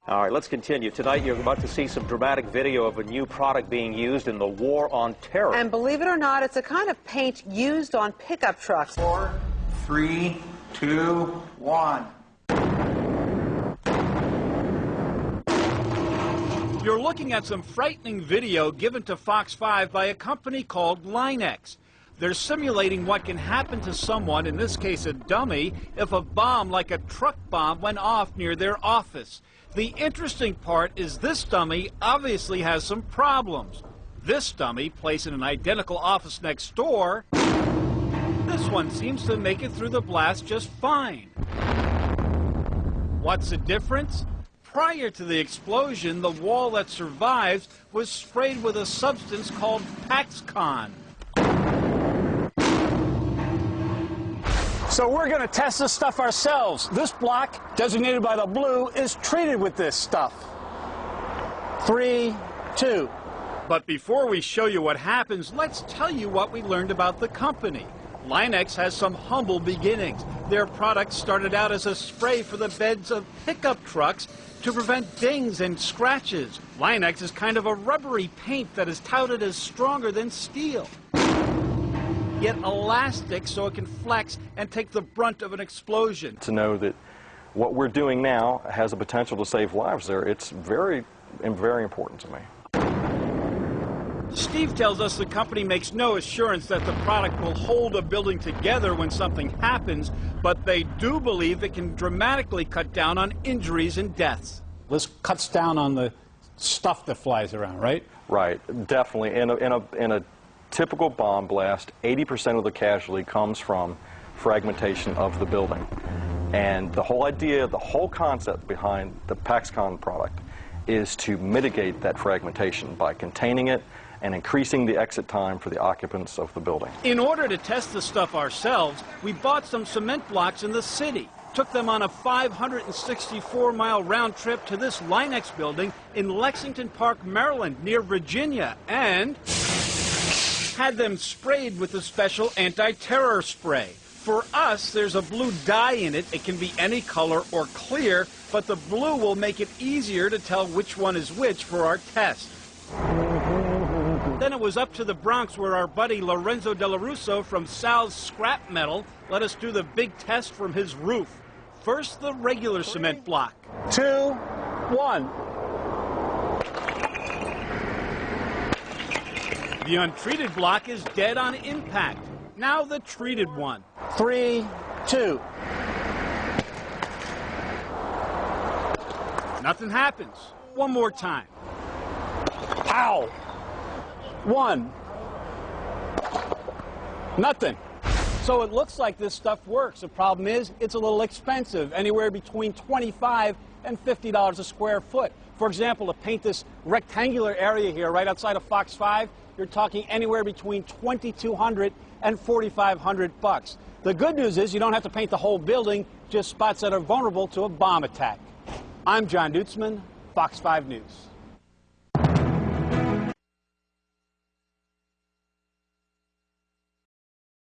All right, let's continue. Tonight, you're about to see some dramatic video of a new product being used in the war on terror. And believe it or not, it's a kind of paint used on pickup trucks. 4, 3, 2, 1. You're looking at some frightening video given to Fox 5 by a company called Line-X. They're simulating what can happen to someone, in this case a dummy, if a bomb like a truck bomb went off near their office. The interesting part is this dummy obviously has some problems. This dummy, placed in an identical office next door, this one seems to make it through the blast just fine. What's the difference? Prior to the explosion, the wall that survives was sprayed with a substance called PaxCon. So we're going to test this stuff ourselves. This block, designated by the blue, is treated with this stuff. 3, 2. But before we show you what happens, let's tell you what we learned about the company. Line-X has some humble beginnings. Their product started out as a spray for the beds of pickup trucks to prevent dings and scratches. Line-X is kind of a rubbery paint that is touted as stronger than steel, yet elastic so it can flex and take the brunt of an explosion. To know that what we're doing now has the potential to save lives there, it's very important to me. Steve tells us the company makes no assurance that the product will hold a building together when something happens, but they do believe it can dramatically cut down on injuries and deaths. This cuts down on the stuff that flies around, right? Right, definitely. In a typical bomb blast, 80% of the casualty comes from fragmentation of the building. And the whole idea, the whole concept behind the PaxCon product is to mitigate that fragmentation by containing it and increasing the exit time for the occupants of the building. In order to test the stuff ourselves, we bought some cement blocks in the city, took them on a 564-mile round trip to this Line-X building in Lexington Park, Maryland, near Virginia, and had them sprayed with a special anti-terror spray. For us, there's a blue dye in it. It can be any color or clear, but the blue will make it easier to tell which one is which for our test. Then it was up to the Bronx, where our buddy Lorenzo Della Russo from Sal's Scrap Metal let us do the big test from his roof. First, the regular cement block. 2, 1. The untreated block is dead on impact. Now the treated one. 3, 2. Nothing happens. One more time. Pow! 1. Nothing. So it looks like this stuff works. The problem is it's a little expensive, anywhere between $25 and $50 a square foot. For example, to paint this rectangular area here right outside of Fox 5, you're talking anywhere between $2,200 and $4,500. The good news is you don't have to paint the whole building, just spots that are vulnerable to a bomb attack. I'm John Dutzman, Fox 5 News.